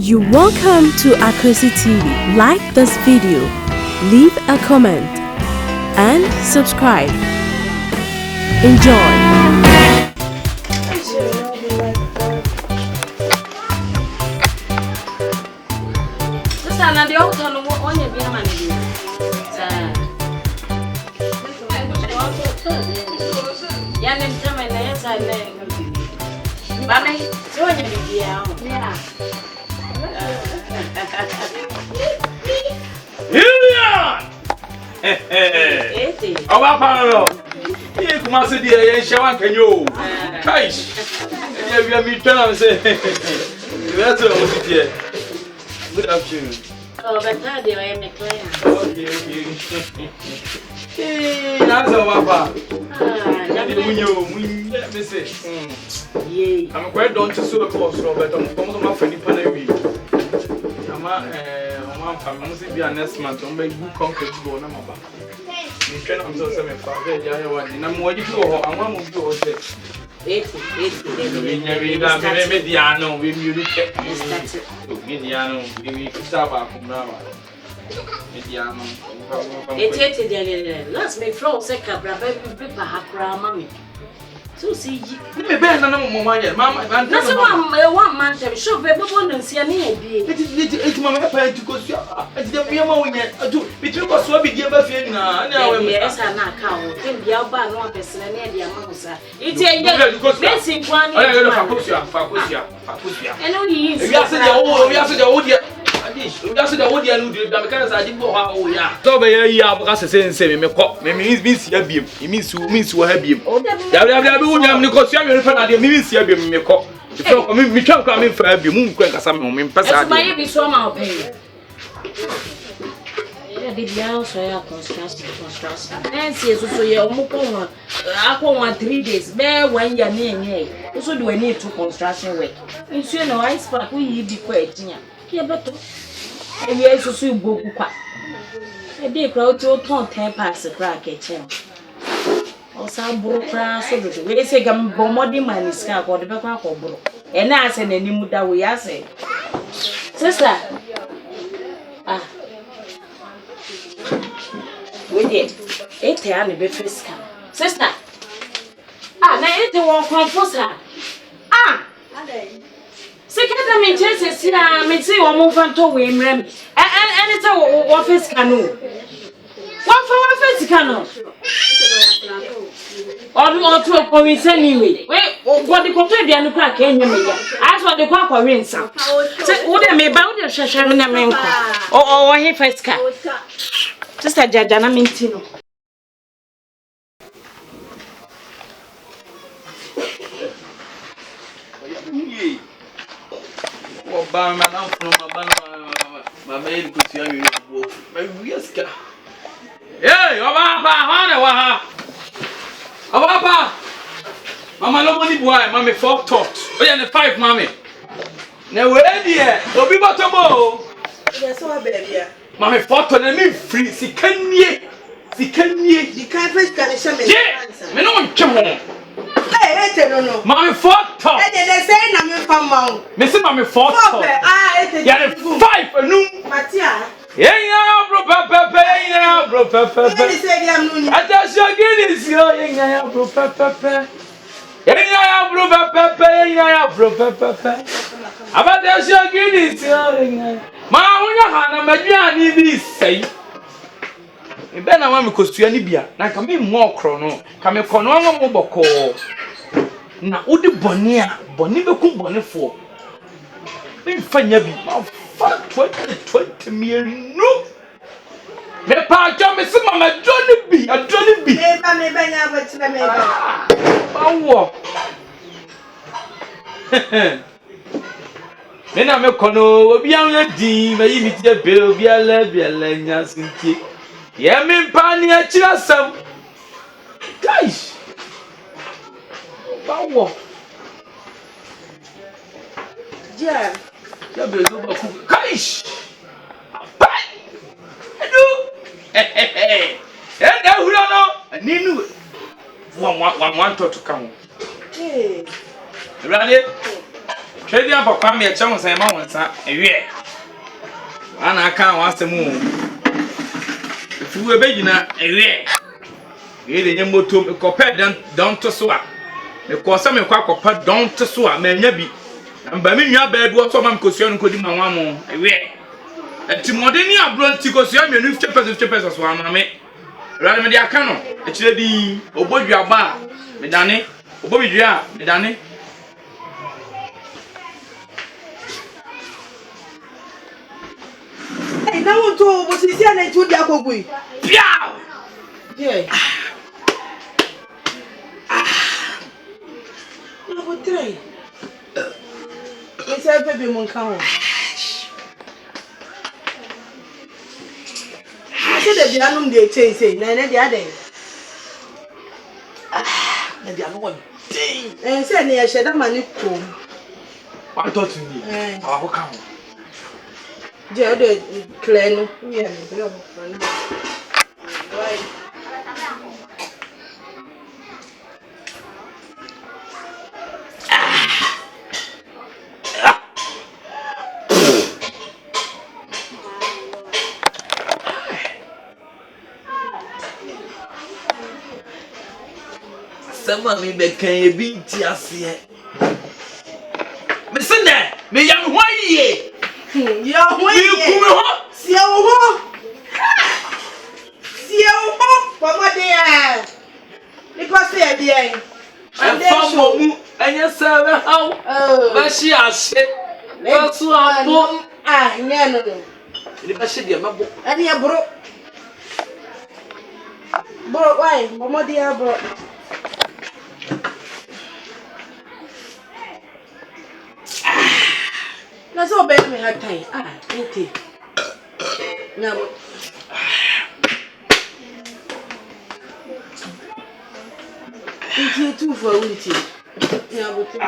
You're welcome to AKWASI TV. Like this video, leave a comment, and subscribe. Enjoy. Good afternoon. Oh, but now they are in client. Okay. Hey, that's our papa. I'm quite done to so close, but I'm going to my friend. I'm going to be a next month. I'm going to come to go. I'm trying to do something for the I'm going to go. I want to go. Let's make flow second, baby, mommy. So see, me ben na mo mama mama that's one man time show be bobo no sia na e it mama pa to go it dem me ma wonya adu bitiri ko so bi die ba fie na na we yes na ka wo dem bia ba no person na e dia ma ho sa it e blessing kwani fa kosia eno yi we ase ja wo dia That's the whole year. The mechanics are doing how we are. So, by a year, because the same, me cop, me means your beam. It means you have beam. Because you have a means your beam, me cop. Me can't come in for a beam, moon crack, some women pass. I be so my opinion. The house where construction. Nancy is also your mukon. I want 3 days. Bear when you're near. Also, do I need to construction work? It's you know, I spark we be quite near. Here, but we are so book. A day crowd to 10 past the crack kitchen. Or some broke crash so that we say, I'm bombarding my scalp or the back of bro. And I send any mood that we are saying. Sister, we did 8 years be fiscal. Sister, now 8 years confuse her. Second, me just see, me see, or move on to Wim Rem, and it's a office canoe. What for office canoe? Or to a police anyway. Wait, what the contrary and the crack in your media. As for the crack or rinse. Would I may bound your shashan in a man or he first car? Just a jajana mintino. Man, I'm from my maid could see you. Hey, Papa, Mamma, nobody boy, Mammy, 4 talks. Oh, yeah, 5, Mammy. Now, we're here. Don't be bottom. Yes, so baby. Mammy, 4 to me free. See, can ye? The can't get some. Yeah, me no come home. Hey, no. Mammy, 4 talk. They say, I'm from Mount. Missing Mammy, 4 talk. Yeah, 5 and no. Matia. Yeah, bro, Papa. I just your guineas, yeah, bro, Papa. Yeah, bro, Papa. About that's your guineas, yeah. Ma, my need say. E be na wa me kosua ni bia na ka me mo okro ka me kono anwa mo boko na odi bone a bone be ku bone fo me fanya bi ma fa 20 million no me pa ja me se mama Johnny bi me ba nya ba tire me ba bawo me na me kono obi anya din me yi mi tie be obi ala nya sinti. Yeah, me pani a chirasam. Guys. Bawo. Yeah. Ya be do ba ku. Guys. Bye. Edu. Na hura no. Ninu. One to come. Hey. Ready? Trade up a kwame a chance I want sa ewie. Ana aka wasemu. If you were begina ewie. Ye de nyembotom ekopa don to so a. Me ko se me kwa kopa don to so a manya bi. Mba me nwa ba edu so mam kosua no kodi ma wamo ewie. Enti modeni abro nti kosua me 50 pesos so ama me. Rade me de aka no. E kire di obodua ba me dane. Obodua me dane. Hey, now want to was see na TODY akogui. Piao. Yeah. No go try. Me say baby mon kan ho. I say the bianum dey change say na dey ade. Na dia no dey. Say na ye sheda mani kom. What thought me? How come? Je de clear no. Yeah, me be on. Right. Sama mi be kan e bi nti ase. Me sene, me yam hwaye. Ya hwaye. Ni kume ho. Si ya ho. Si ya ho. Mama dey. Because they be en. And for mu enye sebe haw. Ba shi ase. Ba su abo. Nya no. Ni ba shi dia mabo. Ani ya bro. Bro, why? Mama dey bro. Na so be me ha time. Enti. Na mo. Enti tu for unti. Na bo tu.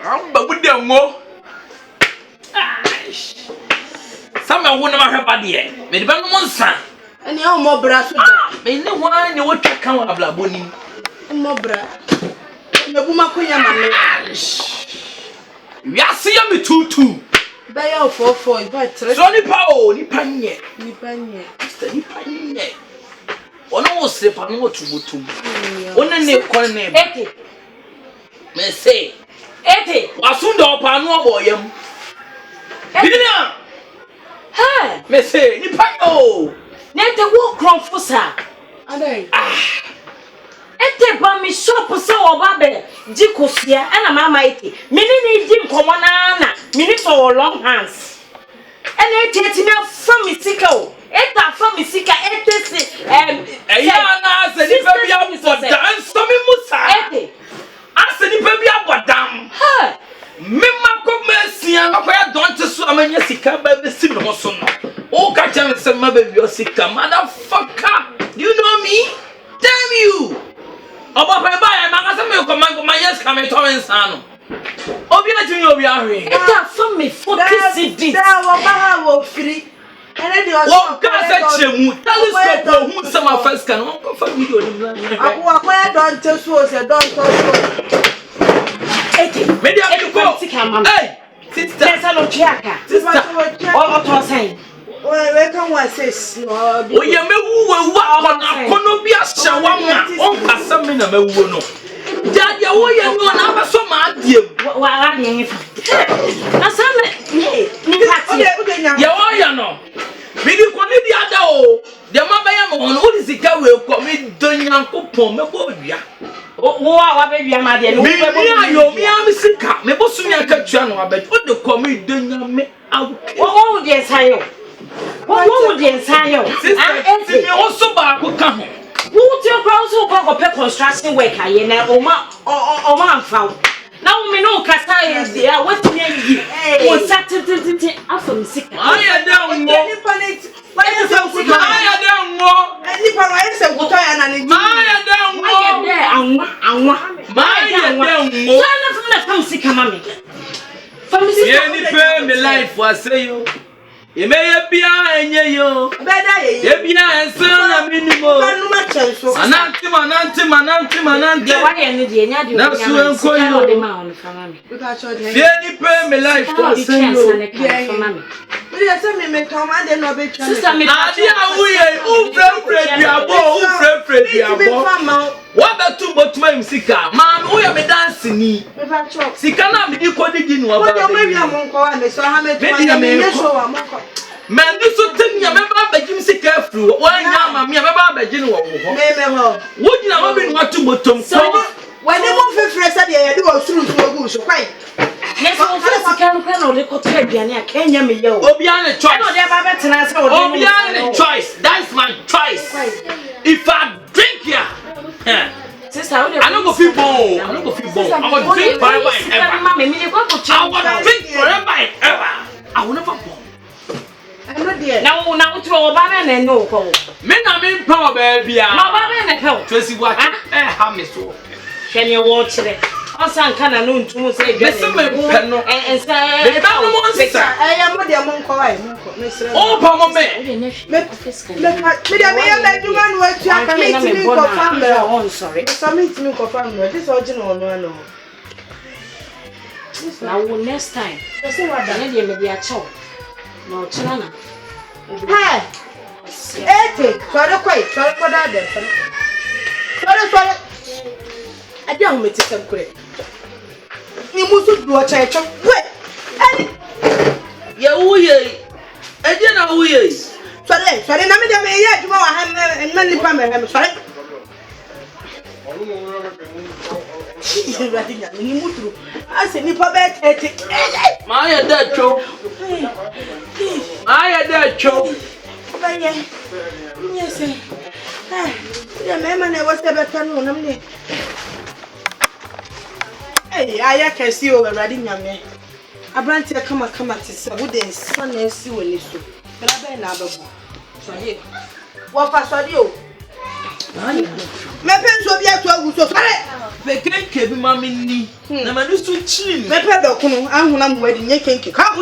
Amba bude ngo. Sama wo na ma hweba de. Me de ba no monsa. Ani a mo bra so da. Me ne wa ne wo twa kan wa blaboni. Mo bra. Me bu makonya ma me. We are see me tutu. Ba ya 44 ba tre. So nipa o nipa nye. Nipa nye. Nipa nye. Ono wo sepa no tubutum. Ono ne kon ne. Ete. Me say. Ete. Wasunda opa no aboyam. Biblia. Ha. Me say nipa yo. Nete wo kronfo sa. Adai. Ete ba mi shop se oba be jikosia na mama ete. Mini ni di nkomo na mini so long hands. Ene ete na from sika o. Eta from sika ete se Ya na se ni baby abodam so me musa. Ete. Ase ni baby abodam. Ha. Me makomesia akoya don't so amanya sika ba be sim no so no. O ka tell se ma baby o sika motherfucker. Do you know me? Damn you. Oba pe ba ya makasa me ko man yes ka me to nsano. Obi atuni obi ahwe. Eta from me 40 cedis. Da wo ba ha wo free. Ene de o. Wo ka sa chemu. Telescope hu sama first can won ko fa video ni bla. Akoya don te so se don to so. Ete. Me dia me ko. Hey. Sister. Tesa no chiaka. Sister. O to say. We can one says no. O ye mewu wewu akono bi ahya wa ma. On kasa me na mewu no. Daddy wo ye no na ba so ma adiem. Wa de yin fa. Asame ni hati. Ye wo ye no. Me di ko ni di ada o. De ma ba ya no o di sika we ko me donyankopon me ko wia. Wo wa be wia ma de no. Me ayo me am sika. Me bo su nya ka tua no abet. O de ko me donyame awke. Wo de sayo. Wo de sayo. Sister, me also ba ko ka ho. Wo ti o kwa so ko pe construction work aye na o ma amfa. Na wo me no kasa e ya what me yi. Wo satititi afam sika. Aya da ngo. Ni panit. Why is so sick? Aya da ngo. Ni pa wa ese kuto ya na ni. Aya da ngo. Aye de anwa. Aya da ngo. So na fam sika mama. Fam sika. Ye ni pe me life wa say yo. ye me ye bia enye yo Beda ye bia ense na minimo ananti The why any day nya de na so enko yo de ma on for mami. ye ni pay me life for send yo For mami. Sister me adi awuye u frefre diabo what be too much my sika man who ya me dance ni sika na me di kodi di no aba man do so tin ya me ba bagim sika afru wan ya ma me ba bagim no wo ho wo gina wo be no atu motom so when they move frefre say dey do osuru so ogu so kwai. Yes,我分析看看我的口袋边呢，看见没有？ Obiane choice. Obiane choice. That's my choice. If I drink here, I don't go feel bone. I don't go feel bone. I will drink forever and ever. I will drink forever and ever. I will never bone. I'm not there. Now throw a banana and no call. Men are in power, baby. No banana help. Tracy, what? How me so? Can you watch it? Asan kana no ntumu say listen me no and say me ba no mo sister I am mo dia mo nko ai mo nko oh pa mo me dia me ya ba duma no atu aka me timi ko family oh sorry so me timi ko family this original no no now next time say what da dia me dia chow no china na hey ete sorry ko da de sorry I don't make it some great. You must do a church. Wait, ye, I didn't know who is. Sorry, I mean, yet you and many family. Sorry. You move through. I said, you probably my dad choke. My dad choke. Yes, yeah, man, was the better. Hey, I can see you already, young man. I brand here come to say, would they son and see when you so? But I better not go. So, here. What pass on you? My parents will be at 12 so far. They can't keep mammy. No man is too cheap. My parents, I'm wedding. You can't kick out.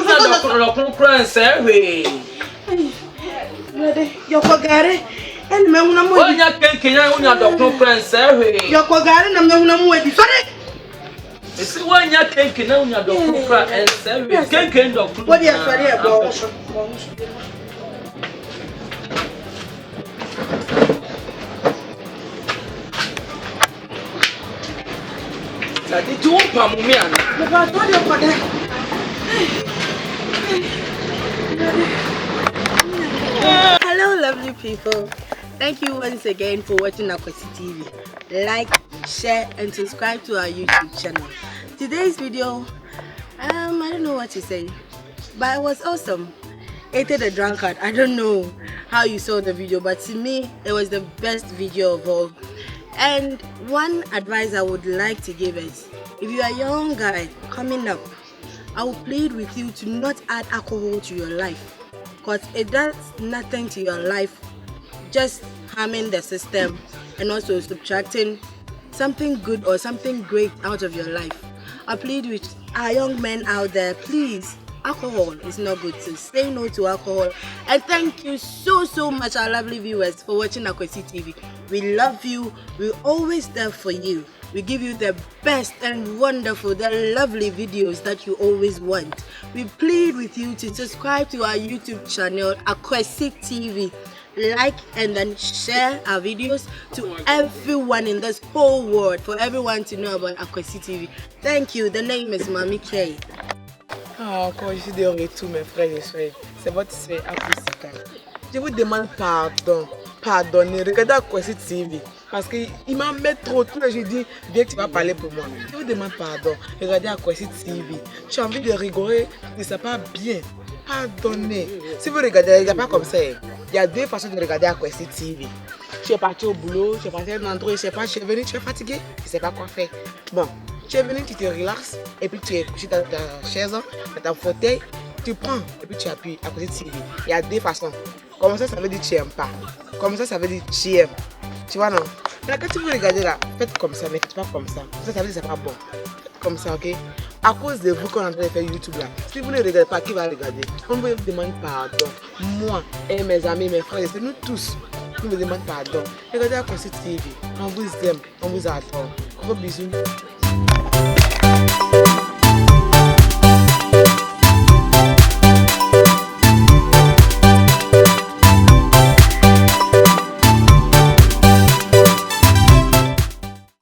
You're forgetting. And men, I'm going to get your friends. You're forgetting, I'm going to wait. Sorry. See why you can't know your doctor and say, can't doctor. What are you sorry about? I did two Pamumiana. Hello, lovely people. Thank you once again for watching AKWASI TV. Like, share, and subscribe to our YouTube channel. Today's video, I don't know what to say, but it was awesome. Ate the drunkard. I don't know how you saw the video, but to me, it was the best video of all. And one advice I would like to give is, if you are a young guy coming up, I will plead with you to not add alcohol to your life, because it does nothing to your life, just harming the system and also subtracting something good or something great out of your life. I plead with our young men out there, please, alcohol is not good, so say no to alcohol. And thank you so much, our lovely viewers, for watching AKWASI TV. We love you, we're always there for you. We give you the best and wonderful, the lovely videos that you always want. We plead with you to subscribe to our YouTube channel, AKWASI TV. Like and then share our videos to everyone in this whole world, for everyone to know about AKWASI TV. Thank you. The name is Mami K. Oh, quand je suis dehors tout, mes frères et sœurs, c'est votre sœur AKWASI. Je vous demande pardon. Pardonnez, regardez AKWASI TV. Parce qu'il m'a mis trop. Tous les jours, je dis, bien que tu vas parler pour moi. Je vous demande pardon. Regardez AKWASI TV. J'ai envie de rigoler, mais ça pas bien. Pardonnez. Si vous regardez pas comme ça, il y a deux façons de regarder AKWASI TV. Tu es parti au boulot, tu es parti à un endroit, je sais pas, tu es venu, tu es fatigué, tu sais pas quoi faire. Bon, tu es venu, tu te relaxes, et puis tu es couché dans ta chaise, dans ton fauteuil, tu prends, et puis tu appuies AKWASI TV. Il y a deux façons. Comme ça, ça veut dire tu n'aimes pas. Comme ça, ça veut dire tu aimes. Tu vois, non? Mais quand tu veux regarder là, faites comme ça, mais faites pas comme ça. Ça veut dire que c'est pas bon. Faites comme ça, ok? à cause de vous qu'on est en train de faire YouTube là. Si vous ne regardez pas, qui va regarder? On vous demande pardon. Moi et mes amis, mes frères, c'est nous tous. Nous vous demandons pardon. Regardez AKWASI TV. On vous aime, on vous adore. Gros bisous.